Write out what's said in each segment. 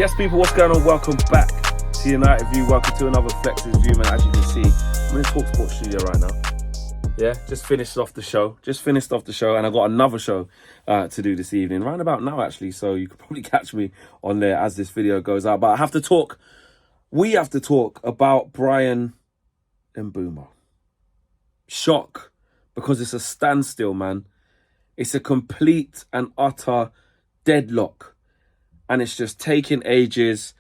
Yes, people, what's going on? Welcome back to United View. Welcome to another Flex's View, man. As you can see, I'm in the TalkSport studio right now. Yeah, just finished off the show. And I've got another show to do this evening, right about now, actually. So you could probably catch me on there as this video goes out. But we have to talk about Bryan Mbeumo. Shock, because it's a standstill, man. It's a complete and utter deadlock. And it's just taking ages.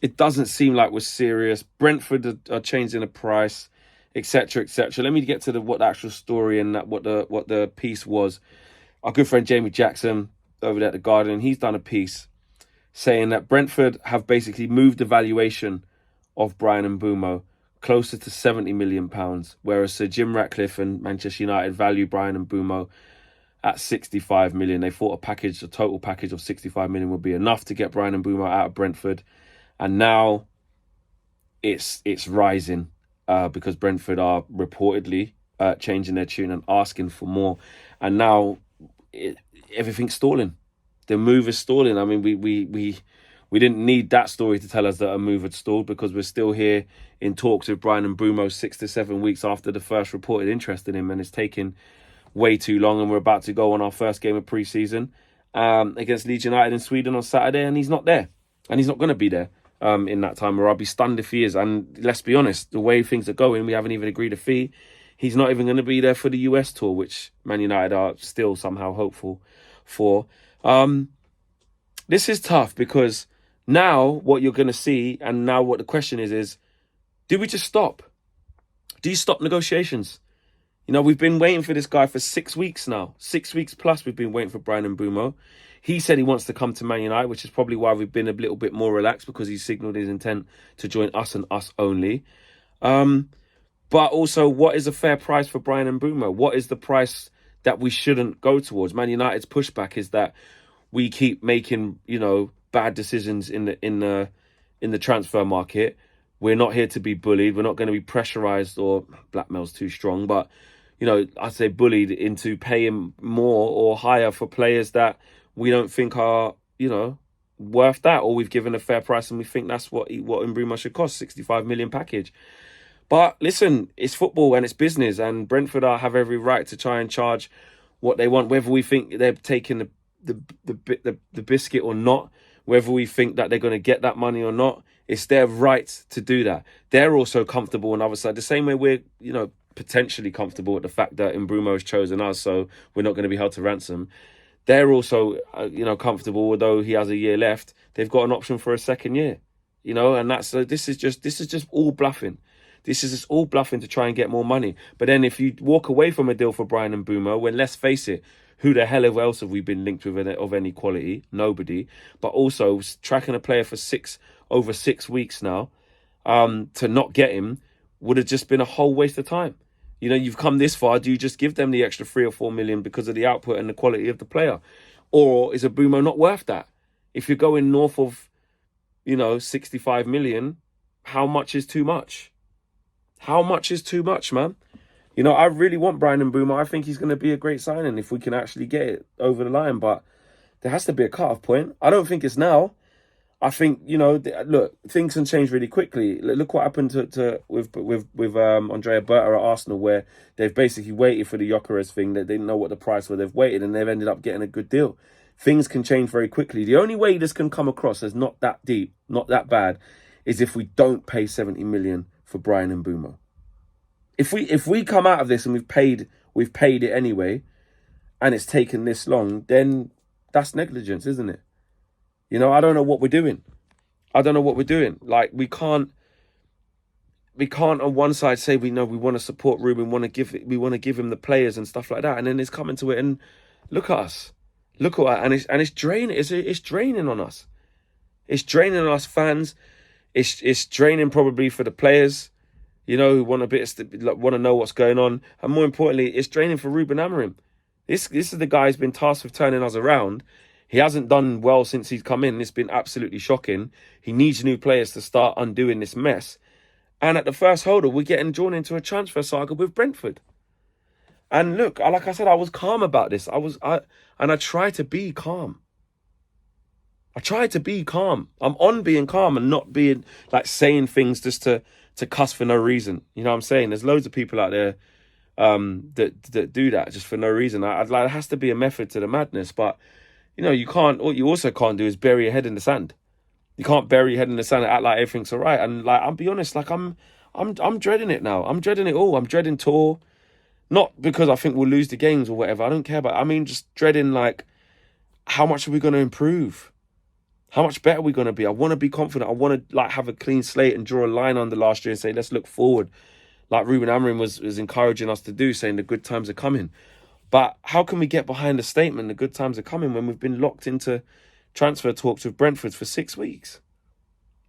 It doesn't seem like we're serious. Brentford are changing the price, etc., etc. Let me get to what the actual story and what the piece was. Our good friend Jamie Jackson over there at The Guardian, he's done a piece saying that Brentford have basically moved the valuation of Bryan Mbeumo closer to £70 million, whereas Sir Jim Ratcliffe and Manchester United value Bryan Mbeumo at 65 million. They thought a total package of 65 million would be enough to get Bryan Mbeumo out of Brentford. And now it's rising because Brentford are reportedly changing their tune and asking for more. And now everything's stalling. The move is stalling. I mean, we didn't need that story to tell us that a move had stalled, because we're still here in talks with Bryan Mbeumo 6 to 7 weeks after the first reported interest in him, and it's taken way too long. And we're about to go on our first game of pre-season against Leeds United in Sweden on Saturday, and he's not there, and he's not going to be there in that time, or I'll be stunned if he is. And let's be honest, the way things are going, we haven't even agreed a fee. He's not even going to be there for the US tour, which Man United are still somehow hopeful for. This is tough, because now what you're going to see, and now what the question is do we just stop? Do you stop negotiations? You know, we've been waiting for this guy for 6 weeks now. 6 weeks plus we've been waiting for Bryan Mbeumo. He said he wants to come to Man United, which is probably why we've been a little bit more relaxed, because he signalled his intent to join us and us only. But also, what is a fair price for Bryan Mbeumo? What is the price that we shouldn't go towards? Man United's pushback is that we keep making, bad decisions in the transfer market. We're not here to be bullied. We're not going to be pressurised, or blackmail's too strong, but I'd say bullied into paying more or higher for players that we don't think are, worth that, or we've given a fair price and we think that's what Mbeumo should cost, 65 million package. But listen, it's football and it's business, and Brentford have every right to try and charge what they want, whether we think they're taking the biscuit or not, whether we think that they're going to get that money or not. It's their right to do that. They're also comfortable on the other side, the same way we're, potentially comfortable with the fact that Mbeumo has chosen us, so we're not going to be held to ransom. They're also, comfortable, although he has a year left. They've got an option for a second year, and this is just all bluffing. This is just all bluffing to try and get more money. But then if you walk away from a deal for Bryan Mbeumo, when, let's face it, who the hell else have we been linked with of any quality? Nobody. But also tracking a player for over 6 weeks now, to not get him would have just been a whole waste of time. You've come this far. Do you just give them the extra 3 or 4 million because of the output and the quality of the player? Or is Mbeumo not worth that? If you're going north of, 65 million, how much is too much? How much is too much, man? I really want Bryan Mbeumo. I think he's going to be a great signing if we can actually get it over the line. But there has to be a cut-off point. I don't think it's now. I think, look, things can change really quickly. Look what happened with Andrea Berta at Arsenal, where they've basically waited for the Gyökeres thing. They didn't know what the price was. They've waited and they've ended up getting a good deal. Things can change very quickly. The only way this can come across as not that deep, not that bad, is if we don't pay 70 million for Bryan Mbeumo. If we come out of this and we've paid it anyway, and it's taken this long, then that's negligence, isn't it? I don't know what we're doing. Like, we can't on one side say we want to support Ruben, we want to give him the players and stuff like that, and then it's coming to it and look at us, and it's draining. It's draining on us. It's draining on us fans. It's draining probably for the players, who want want to know what's going on, and more importantly, it's draining for Ruben Amorim. This is the guy who's been tasked with turning us around. He hasn't done well since he's come in. It's been absolutely shocking. He needs new players to start undoing this mess. And at the first holder, we're getting drawn into a transfer saga with Brentford. And look, like I said, I was calm about this. I tried to be calm. I try to be calm. I'm on being calm and not being like saying things just to cuss for no reason. You know what I'm saying? There's loads of people out there that do that just for no reason. I'd like, there has to be a method to the madness, but you know, you can't. What you also can't do is bury your head in the sand. You can't bury your head in the sand and act like everything's all right. And like, I'll be honest, like I'm dreading it now. I'm dreading it all. I'm dreading tour, not because I think we'll lose the games or whatever. I don't care, but I mean, just dreading like, how much are we going to improve? How much better are we going to be? I want to be confident. I want to like have a clean slate and draw a line under last year and say, let's look forward. Like Ruben Amorim was encouraging us to do, saying the good times are coming. But how can we get behind the statement, the good times are coming, when we've been locked into transfer talks with Brentford for 6 weeks?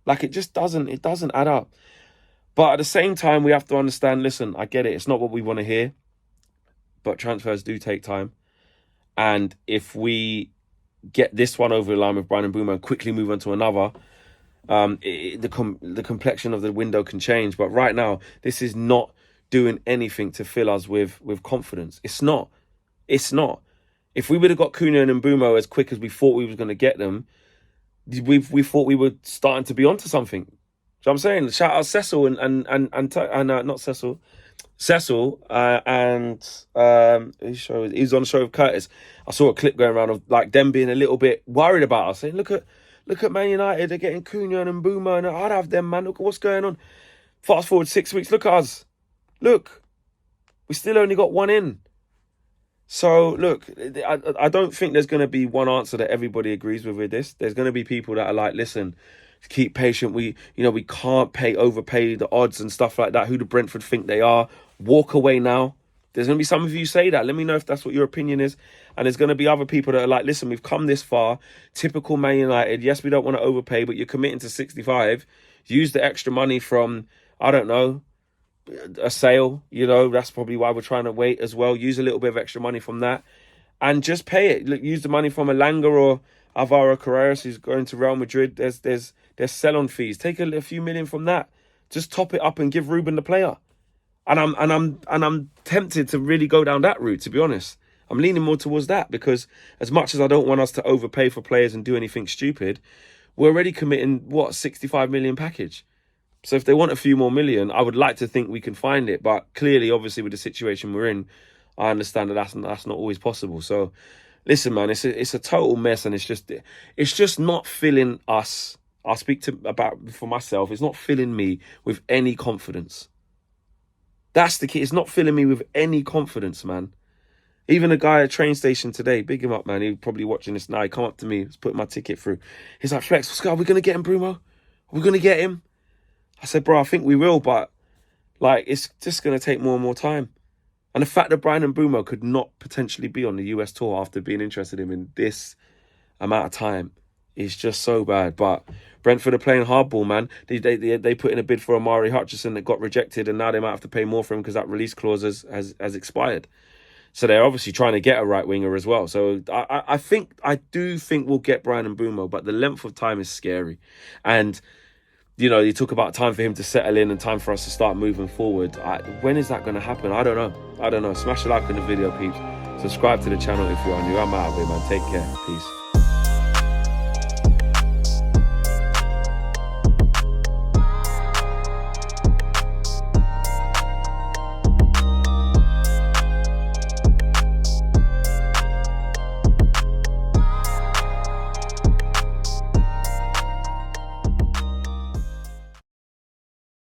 Like, it doesn't add up. But at the same time, we have to understand, listen, I get it. It's not what we want to hear, but transfers do take time. And if we get this one over the line with Bryan Mbeumo and quickly move on to another, the complexion of the window can change. But right now, this is not doing anything to fill us with confidence. It's not. If we would have got Cunha and Mbeumo as quick as we thought we was going to get them, we thought we were starting to be onto something. So I'm saying, shout out Cecil and not Cecil, and he's on the show with Curtis. I saw a clip going around of like them being a little bit worried about us, saying, look at Man United, they're getting Cunha and Mbeumo, and I'd have them, man. Look at what's going on. Fast forward 6 weeks, look at us. Look, we still only got one in. So look, I don't think there's going to be one answer that everybody agrees with this. There's going to be people that are like, listen, keep patient. We can't overpay the odds and stuff like that. Who do Brentford think they are? Walk away now. There's going to be some of you say that. Let me know if that's what your opinion is. And there's going to be other people that are like, listen, we've come this far. Typical Man United. Yes, we don't want to overpay, but you're committing to 65. Use the extra money from, I don't know, a sale. You know, that's probably why we're trying to wait as well. Use a little bit of extra money from that and just pay it. Look, use the money from Elanga or Alvaro Carreras, who's going to Real Madrid. There's sell-on fees. Take a few million from that. Just top it up and give Ruben the player. And I'm tempted to really go down that route, to be honest. I'm leaning more towards that because as much as I don't want us to overpay for players and do anything stupid, we're already committing, 65 million package. So if they want a few more million, I would like to think we can find it. But clearly, obviously, with the situation we're in, I understand that that's not always possible. So listen, man, it's a total mess, and it's just not filling us. I'll speak for myself. It's not filling me with any confidence. That's the key. It's not filling me with any confidence, man. Even a guy at a train station today, big him up, man. He's probably watching this now. He come up to me, he's putting my ticket through. He's like, Flex, what's going on? Are we going to get him, Mbeumo? Are we going to get him? I said, bro, I think we will, but like, it's just going to take more and more time. And the fact that Bryan Mbeumo could not potentially be on the US tour after being interested in him in this amount of time is just so bad. But Brentford are playing hardball, man. They put in a bid for Amari Hutchinson that got rejected, and now they might have to pay more for him because that release clause has expired. So they're obviously trying to get a right winger as well. So I do think we'll get Bryan Mbeumo, but the length of time is scary. And you know, you talk about time for him to settle in and time for us to start moving forward. When is that going to happen? I don't know. Smash a like on the video, peeps. Subscribe to the channel if you are new. I'm out of here, man. Take care. Peace.